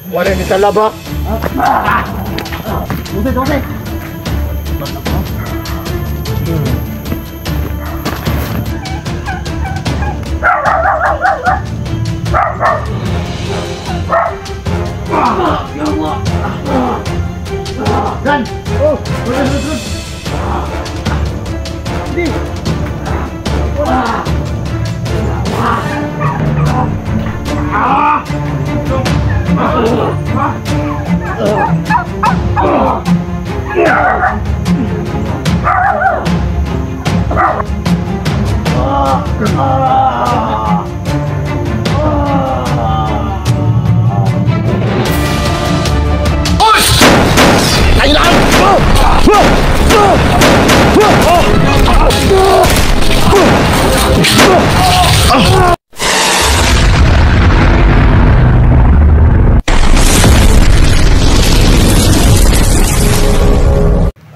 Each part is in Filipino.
Wala ni talaba. Dose, dose. Ya Allah. Dan. Oh, turun. Ini.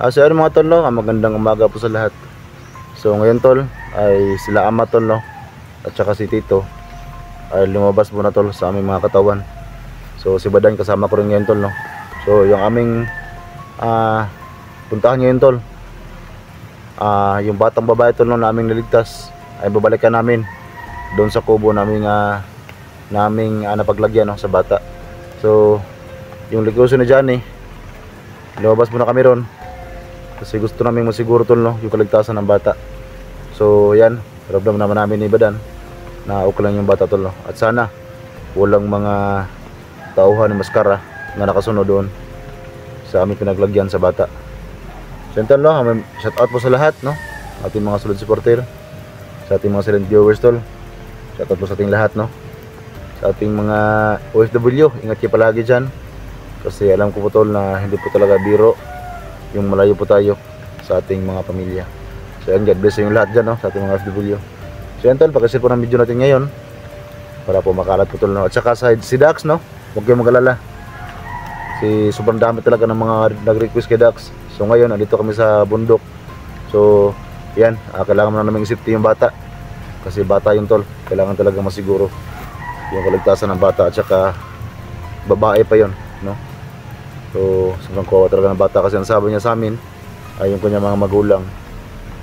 So ayun mga tol, no? Magandang umaga po sa lahat. So ngayon tol ay sila ama tol, no? At saka si Tito ay lumabas po na tol sa aming mga katawan. So si Badan kasama ko rin ngayon tol, no? So yung aming puntahan ngayon tol, yung batang babae tol, no, na aming naligtas ay babalikan namin doon sa kubo naming napaglagyan, no, sa bata. So yung likuso na dyan lumabas muna kami ron kasi gusto namin masiguro tol, no, yung kaligtasan ng bata. So yan, ramdam naman namin ni Badan na okay lang yung bata tol, no? At sana walang mga tauhan ng maskara na nakasunod doon sa aming pinaglagyan sa bata. So yan tol, no, shout out po sa lahat, no, ating mga solid supporter, sa ating mga silent viewers tol. Shout out po sa ating lahat, no, sa ating mga OFW. Ingat kayo palagi dyan kasi alam ko po tol na hindi po talaga biro yung malayo po tayo sa ating mga pamilya. So yan, God bless yung lahat dyan, no, sa ating mga OFW. So yan tol, pag-share po ng video natin ngayon para po makalat po tol, no. At saka si Dax, no, huwag kayong mag-alala, sobrang dami talaga ng mga nag-request kay Dax. So ngayon, andito kami sa bundok. So yan, kailangan mo na namin isipti yung bata kasi bata yung tol, kailangan talaga masiguro yung kaligtasan ng bata. At saka babae pa yon, no. So sobrang kawawa talaga ng bata kasi ang sabi niya sa amin ay yung kanyang mga magulang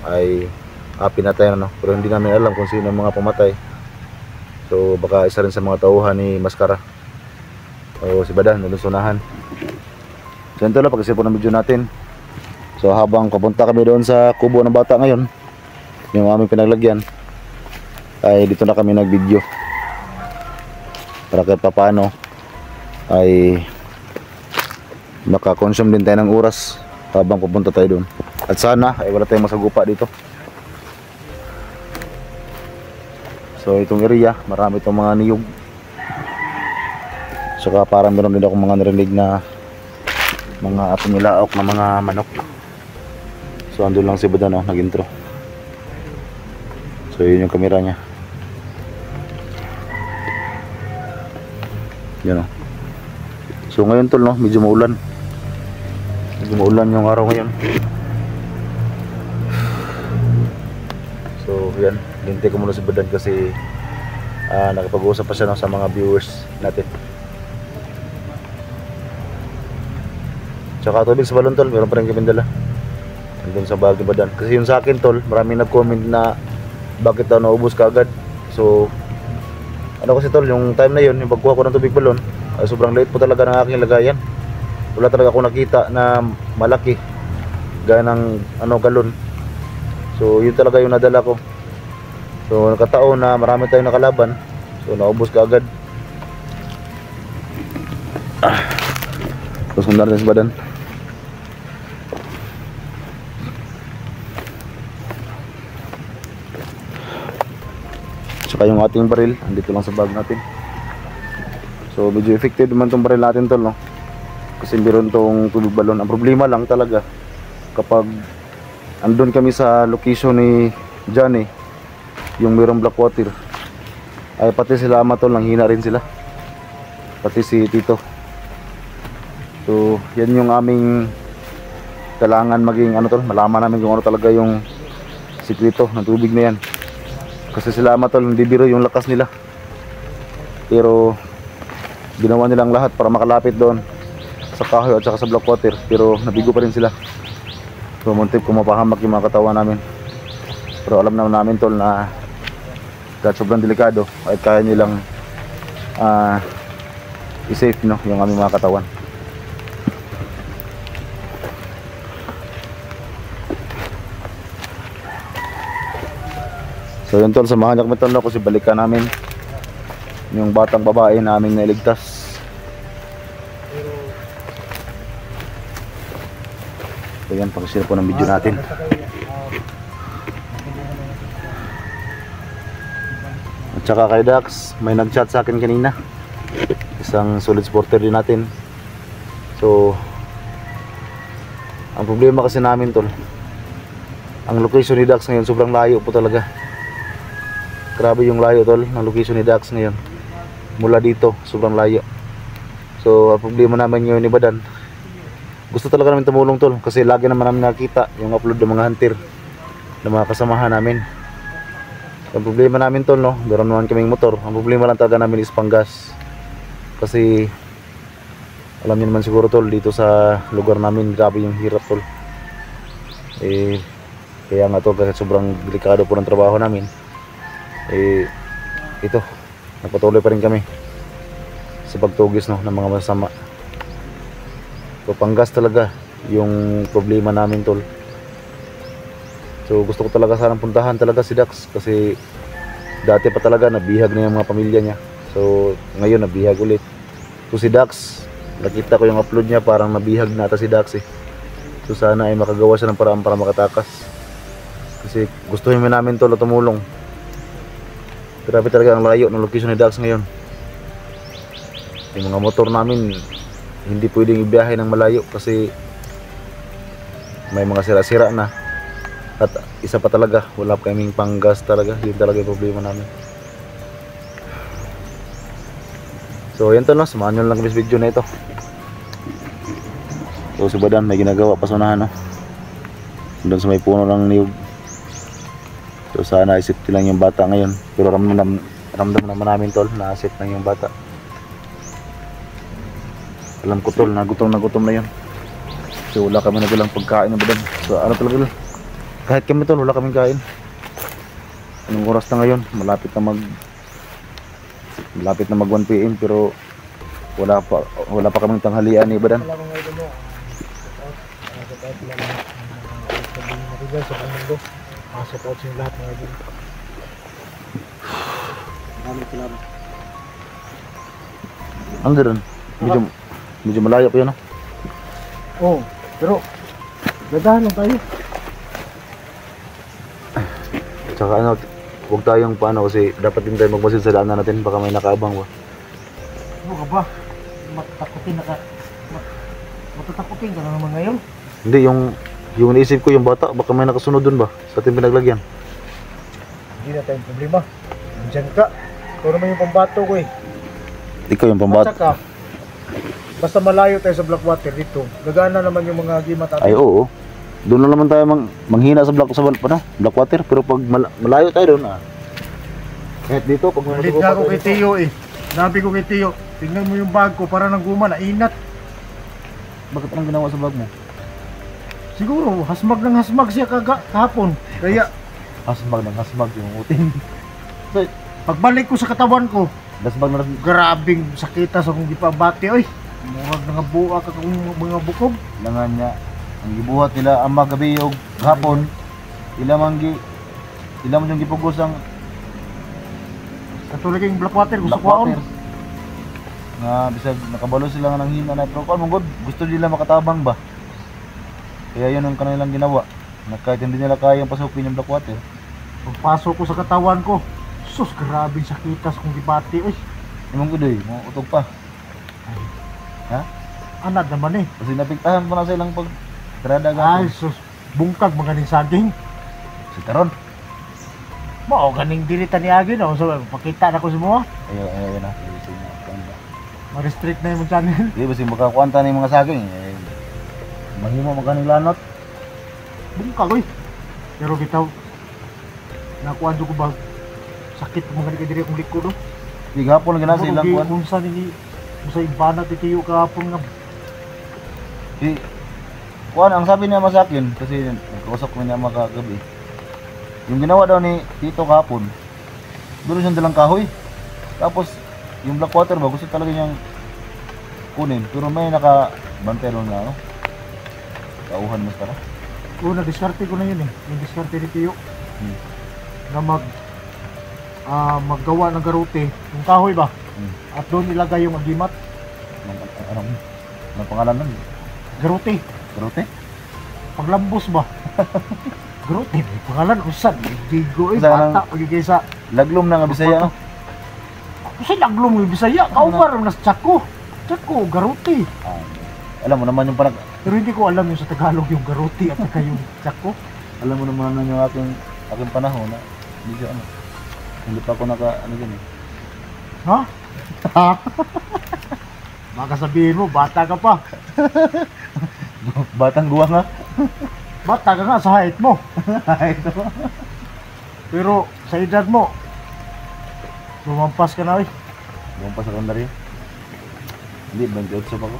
ay pinatay na, no, pero hindi namin alam kung sino ang mga pumatay. So baka isa rin sa mga tauhan ni Maskara o si Badan doon sa unahan. So ito lang, pag-isip po ng video natin. So habang papunta kami doon sa kubo ng bata ngayon, yung aming pinaglagyan, ay dito na kami nag-video para kahit paano ay makakonsume din tayo ng oras habang pupunta tayo doon. At sana ay wala tayong masagupa dito. So itong area, marami itong mga niyog. Saka parang meron din akong mga narinig na mga pumilaok na mga manok. So andun lang si Badan, no, nag-intro. So yun yung kamera niya. Yan, no. So ngayon tol, no, medyo maulan. Medyo maulan yung araw ngayon. So yan, hintay ko muna si Badan kasi nakapag-uusap pa siya, no, sa mga viewers natin. Tsaka tubig sa balon tol, meron pa rin kami dala andun sa bag ni Badan. Kasi yun sa akin tol, maraming nag-comment na bakit daw naubos ka agad. So ano kasi tol, yung time na yun, yung pagkuha ko ng tubig balon ay sobrang late po talaga ng aking lagayan. Wala talaga ako nakita na malaki gaya ng galon. So yun talaga yung nadala ko. So nakataon na marami tayong nakalaban, so naubos ka agad. Tapos kung narin sa Badan. Saka yung ating baril andito lang sa bag natin. So medyo effective naman tong baril natin tol, no, kasi meron tong tubig balon. Ang problema lang talaga kapag andun kami sa location ni Johnny, yung mayroong black water, ay pati sila ama tol, nang hina rin sila, pati si Tito. So yan yung aming kailangan maging tol, malaman namin kung ano talaga yung sikreto ng tubig na yan. Kasi sila ama tol, hindi biro yung lakas nila, pero ginawa nilang lahat para makalapit doon sa kahoy at saka sa Blackwater, pero nabigo pa rin sila. So muntik kumapahamak yung mga katawan namin. Pero alam naman namin tol na kahit sobrang delikado ay kaya nilang i-safe no, yung aming mga katawan. So yun tol, samahan niyo kami tol no, kasi balikan namin yung batang babae na aming nailigtas. So yan, pag-share po ng video natin. At saka kay Dax, may nag-chat sa akin kanina, isang solid supporter din natin. So ang problema kasi namin tol, ang location ni Dax ngayon sobrang layo po talaga. Grabe yung layo tol ng location ni Dax ngayon. Mula dito sobrang layo. So ang problema naman yun ni Badan, gusto talaga namin tumulong tol, kasi lagi naman namin nakita yung upload ng mga hunter ng mga kasamahan namin. Ang problema namin tol no, meron naman kaming motor. Ang problema lang talaga namin is panggas. Kasi alam niyo naman siguro tol, dito sa lugar namin grabe yung hirap tol. Kaya nga tol, kasi sobrang delikado po ng trabaho namin, ito nagpatuloy pa rin kami sa pagtugis no, ng mga masama. So panggas talaga yung problema namin tol. So gusto ko talaga sanang puntahan talaga si Dax, kasi dati pa talaga nabihag na yung mga pamilya niya. So ngayon nabihag ulit. So si Dax, nakita ko yung upload niya, parang nabihag na ata si Dax eh. So sana ay makagawa siya ng paraan para makatakas, kasi gustuhin namin tol na tumulong. Grabe talaga ang layo ng location ni Dax ngayon. Yung mga motor namin hindi pwedeng ibiyahe ng malayo kasi may mga sira-sira na. At isa pa talaga, wala pa kaming panggas talaga. Yun talaga yung problema namin. So yan to no, samahan nyo lang this video na ito. So si Badan may ginagawa pa sa unahan no, doon sa may puno ng niyog. So sana isipti lang yung bata ngayon, pero ramdam naman namin tol na safe lang yung bata. Alam ko tol na gutom na yun. So wala kami nagalang pagkain ng Badan. So ano talaga, kahit kami tol wala kaming kain. Anong oras na ngayon? Malapit na mag 1 PM, pero wala pa kaming tanghalian ni Badan. Support sa lahat ng idol. Salamat. Ano doon? Medyo malayo pa yun no? Oh, pero gadahan lang tayo. Tsaka ano, huwag tayong paano, kasi dapat din tayo magmasid sa daanan natin, baka may nakaabang ba. Ano ka ba? Matatakutin ka na naman ngayon. Hindi, yung naisip ko yung bata, baka may nakasunod dun ba sa ating pinaglagyan. Hindi na tayong problema. Diyan ka. Ito naman yung pambato ko eh. Ikaw yung At pambat. saka, basta malayo tayo sa Blackwater dito, gagana naman yung mga gimat Ay natin. oo. Doon na naman tayo manghina sa Blackwater, pero pag malayo tayo doon kahit dito pag Malit nga ako kay Tio eh. Nabi ko kay Tio, tingnan mo yung bag ko para nang guma, nainat. Bakit anong ginawa sa bag mo? Siguro, hasmag siya kahapon. Kaya, Hasmag yung uting. So, pagbalik ko sa katawan ko, dasbag na grabing sakita sa kong gipabati oy. Murag nga buwa ka kung mga bukog. langan niya. Ang gibuhat nila ang gabi o hapon. Ilang yung gipugos ang Katulad yung Blackwater, gusto ko Blackwater. Nga bisag nakabalo sila ng hina na, pero kung gusto nila makatabang ba? Kaya yun ang kanilang ginawa. Na kahit hindi nila kayang pasukin yung Blackwater. Pagpasok ko sa katawan ko, sus, grabing sakitas kong gipati oy. Imong kudoy, mo utog pa. Ha? Anad naman eh. Kasi napiktahan ko na silang pag trada Ay, gapon. sus, bungkag maganing saging. Si Taron. Mao ganing dilitan ni Agi no. So pakita na ko sa mga. Ayaw na. Ma-restrict na yung channel. Di ba si makakuanta na yung mga saging. Mahimo maganing lanot. Bungkag oy. Pero bitaw nakuan ko ba sakit mo ganing diri akong likod do. Di gapon na gina sa ilang kuan. Unsa ni Sa ibana titiyo kahapon nga. Si Juan, ang sabi niya sa akin, kasi nagkausap ko niya makagabi, yung ginawa daw ni Tito kahapon, doon siyang dalang kahoy. Tapos, yung black water ba, gusto talaga niyang kunin. Pero may nakabantay ron na, ano? Kauhan mas tara. Oo, na-discarte ko na yun eh. Yung discarte ni Tiyo. Na maggawa ng garote. Yung kahoy ba? At doon ilagay yung agimat. Anong pangalan nun? Garote. Garote? Paglambos ba? Garote. May pangalan. Usan. Digo eh. Usan, Bata. Pagigay sa... Laglom na nga Bisaya. Kasi laglong yung Bisaya. Kaubar. Nas Tsako. Tsako. Garote. Alam mo naman yung parang... Pero hindi ko alam yung sa Tagalog yung garote at saka yung Tsako. Alam mo naman yung aking panahon na hindi siya ano. Hindi pa ako ano dyan eh. Ha? Baka sabihin mo, bata ka pa. Batang guwa nga. Bata ka nga sa height mo. Pero sa edad mo, lumampas ka na eh. Buwan pa sa secondary. Hindi, 28 pa ako.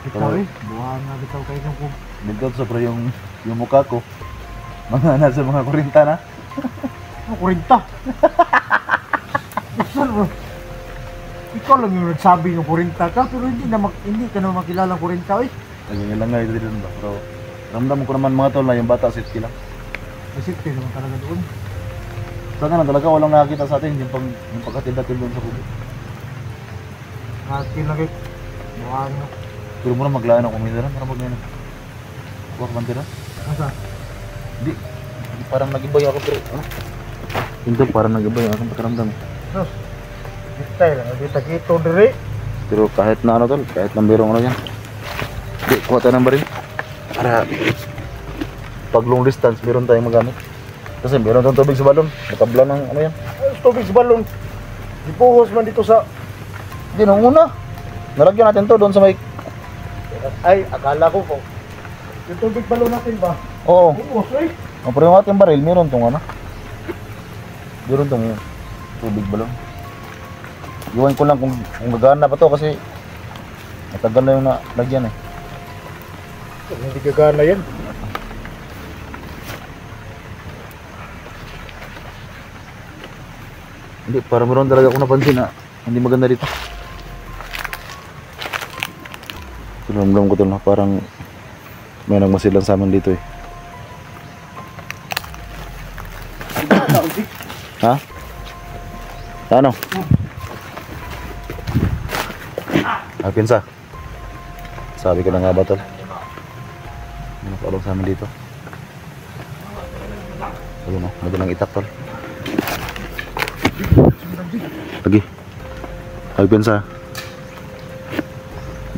Ikaw eh, buwan nga bitaw kayo ng kung... 28 pa yung mukha ko. Mga nasa mga 40 na. Ano, 40? Saan mo? Ikaw lang yung nagsabi ng 40 ka, pero hindi ka naman makilalang 40 eh. Ganyan lang nga ito din ba. Pero ramdam ko naman mga tol na yung bata safety lang. Safety naman talaga doon. Saka na talaga walang nakakita sa atin yung pagkatilda-til doon sa kubig. Natin lang eh. Buwan nga. Pero mo na maglaan ako kumita na, parang mag-ngayon. Huwag mantira. Asa? Hindi parang nag-ibay ako pero ano? Hindi parang nag-ibay akong pakiramdam. Nos, bitay lang. Hindi tagito diri. Pero kahit na ano tol, kahit na merong ano yan. Hindi, kuha tayo ng baril. Para pag long distance, meron tayong magamit. Kasi meron tayong tubig sa balon. Matabla ng ano yan. Tubig sa balon. Ipuhos man dito sa... Hindi, nung una. Nalagyan natin to doon sa may... Ay, akala ko po. Yung tubig balon natin ba? Oo. Ipuhos eh. Pero yung ating baril, meron tong ano. Meron tong tubig balon. Iwan ko lang kung gagana pa to kasi matagal na yung nalagyan eh. Hindi gagana yan. Hindi, parang meron talaga ako napansin na hindi maganda dito. Ramdam ko to na parang may nagmasilan sa amin dito eh. Ha? Ano? Pinsa. Sabi ko na nga ba tol? May nakaalog sa amin dito. Ayun o, madalang itak tol. Lagi. Pinsa.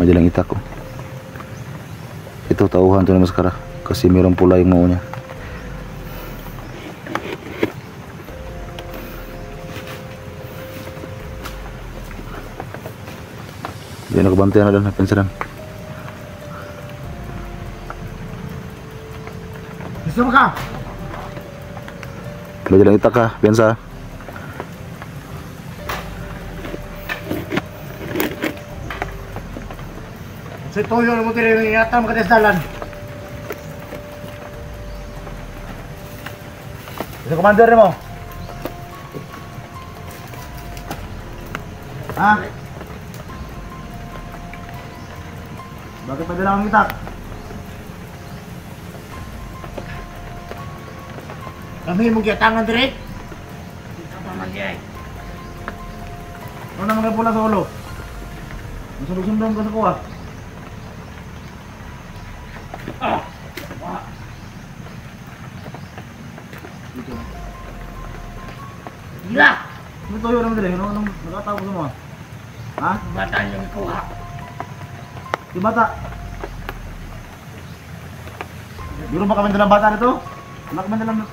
Madalang itak ko. Ito tauhan to na maskara kasi mayroong pula yung mao niya. Hindi nakabantay na lang pinsaran. Gusto mo ka? Madalang itak ka, pinsa. Sa tuyo na mo tira yung ingatan mo kadesdalan. Ito commander mo. Ha? Bakit padala kang itak? Kami mo giyatangan dire? Ito pa man diay. Ano naman pula sa ulo? Masundong-sundong ka sa kuha. Gila! Ano tuyo naman dali? Anong nakatawa sa mga? Ha? Bata yung kuha. Di bata? Biro ba kami dalang bata nito? Wala kami dalang...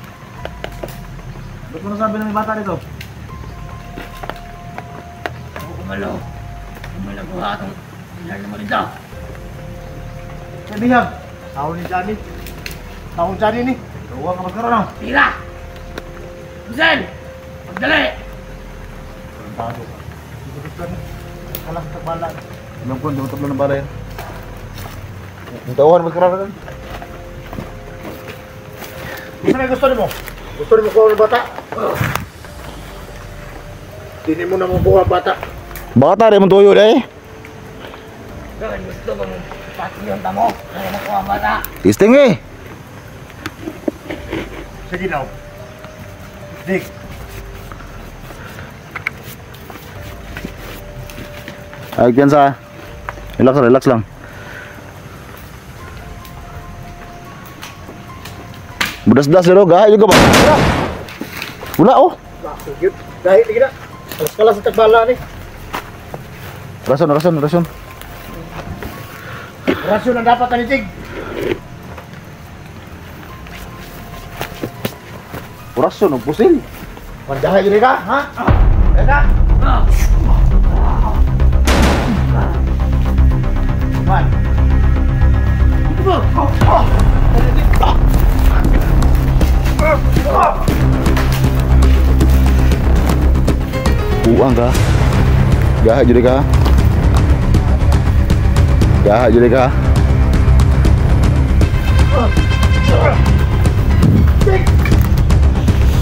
Ba't mo nasabi na may bata nito? Ako kumalo. Kumalang kuha itong ilan mo nito. Bihag! Tao ni Johnny. Tao ni Johnny ni. Tawa ka magkaroon no? Tira! Busen! Pagdali! Bago ka. Kalas sa bala. Ilang kuwan, di mo tablo ng bala yan. Ang tawahan, magkarara kan. Gusto na gusto mo? Gusto mo kuha ng bata? Hindi mo na mabuha bata. Baka tayo mong tuyo eh. Gawin gusto kong pati yung tamo. Ngayon nakuha ang bata. Testing eh. Sige daw. Dik. Ay, piyansa. Relax, relax lang. Budas-das dulu, gahay juga, Bang. Wala oh. Sige. Dahil lagi na. Kalas sa tagbala ni. Rason. Rasyon ang dapat tanitig. Rason, pusil. Mandahay gini ka, ha? Eka. Man. Buang ka. Gahay jadi ka. Gahay jadi ka.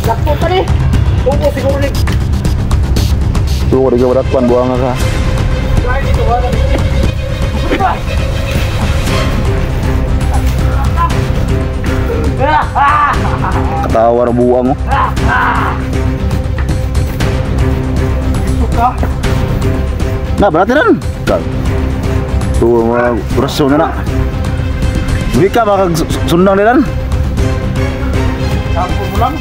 Lakpo pa ni. Tubo siguro ni. Tuh, di beratkan buang ka. Dahil dito wala ni. Ketawa na buang mo. Suka. Nah, berarti kan. Tuh, mga rason na. Bili ka baka sundang nilan. Kampo mo lang.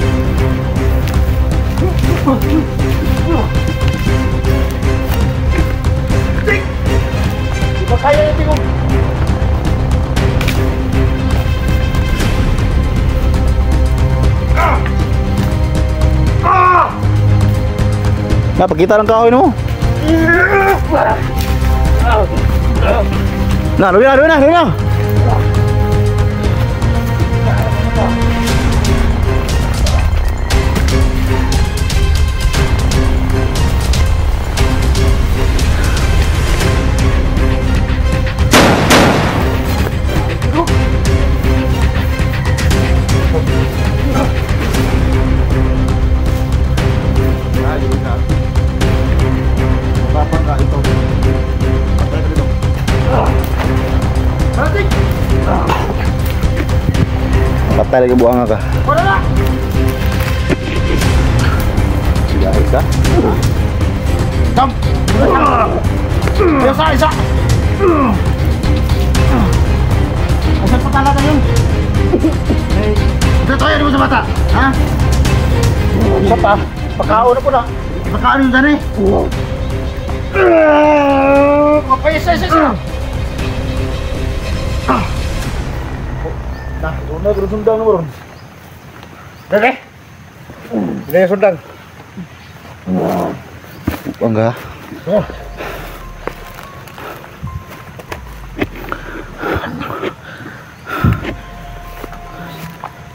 Di ba kaya natin kung Nah, pakita ng kahoy mo. Nah, luwi na. Patay lagi buang ka. wala na. Sige, isa. Tam. Isa. Asan pa talaga yun? Ito tayo mo sa bata. Ha? Isa pa. Pagkaon na po na. Pagkaon yung dani. Isa. Nah, una terus sundang nomor. Dede. Dede sundang. Enggak. Oh.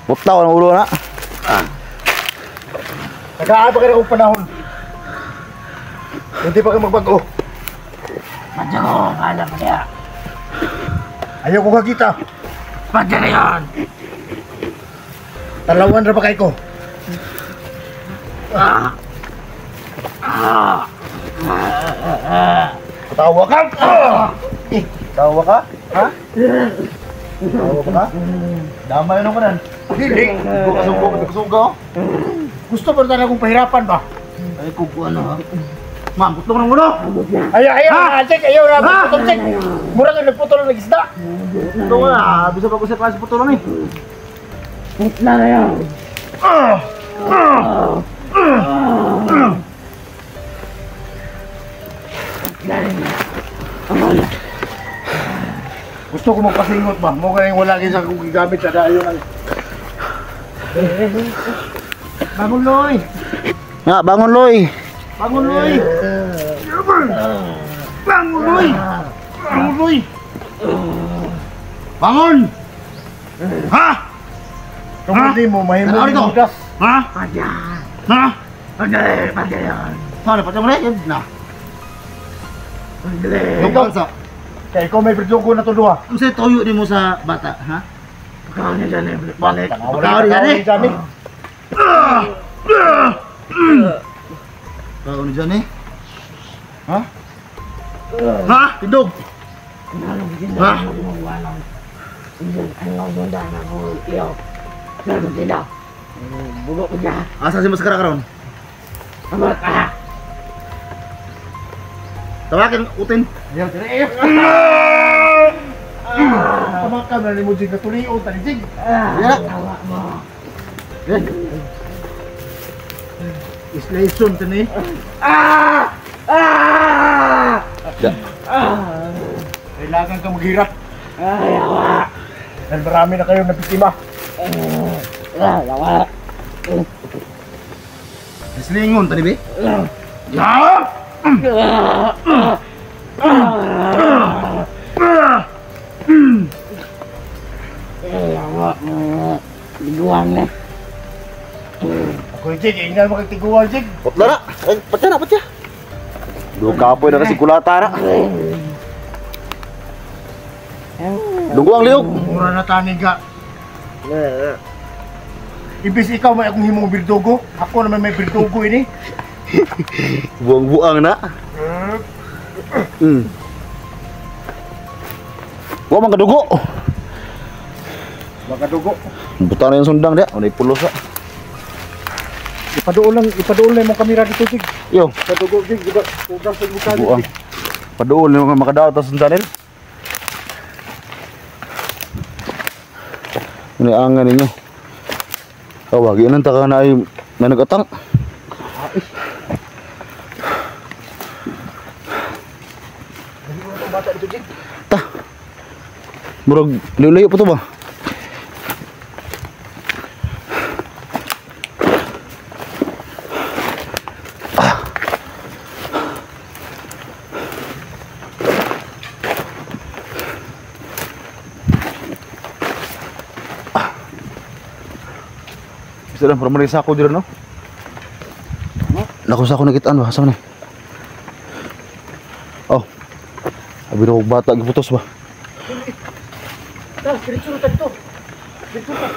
Buktaw ang ulo na. Nag-aaba ka na kong panahon. Hindi pa kayo magbago. Madya ko, kala pa kaya. Ayaw ko kakita. Madya na yun. Talawan na pa kayo ko. Tawa ka? Tawa ka? Ha? Tawa ka? Damay na ko nan. Hindi. Kasugaw. Gusto ba talaga kong pahirapan ba? Ay, kukuha na ha. Ma'am, gusto mo ng ulo? Ayaw, check, ayaw na, putol, check. Mura ka nagputol ng isda. Ito nga, bisa pa ko sa klase putulan eh. Putla na yun. Gusto ko magpasingot ba? Mukha yung wala kinsa kong gigamit sa dayo ng... Bangon, Loy! Nga, bangon Loy. Bangon, Loy! Bangon, Loy! Bangon, Loy! Bangon! Ha? Kung hindi mo, mahimo yung budas. Ha? Madya. Ha? Madya yun. Ano, pati mo rin? Yun na. Yung kalsa. Kaya ikaw may berdugo na to duha. Kung sa'yo toyo din mo sa bata, ha? Pagkaon niya dyan eh, balik. Pagkaon ni Johnny. Pagkaon ni Johnny. Ha? Ha? Tindog! Ha? Bugok ko dyan. Asa si Maskara karon? Amat ka. Tawakin, utin. Ayaw, tira. Pamakan na ni mo jig katulion tani jig. Yan. Tawa mo. Yan. Islation tani. Ya. Kailangan ka maghirap. Yawa. Dahil marami na kayong nabiktima. Yawa. Islingon tani be. Ya! Yawa mo. Biguan na. Ako yung jig, ingnan mo kang tiguan jig. Potla na. Ay, patya na, patya. Duh kapoy na kasi kulata na. Lunggo ang liog. Mura na tani ka. Ibis ikaw may akong himong birdugo. Ako naman may birdugo ini. Buang-buang na. Wa man kadugo. Baka dugo. Buta na yung sundang dia. Unay pulos na. Ipaduol lang yung kamera dito jig. Yo, Padugo jig, diba? Ugas sa mukha buang. Paduol ni mga makadaot sa sundang. Ini angan ninyo. Tawagin nang taka na ay nanagatang. Bata dito jig. Ta. Murag layo pa to ba? Bisa lang, parang marisa ako dito, no? Naku sa ako nakitaan ba? Saan na? Oh. Abi na bata, giputos ba? Diretso na dito. Dito na.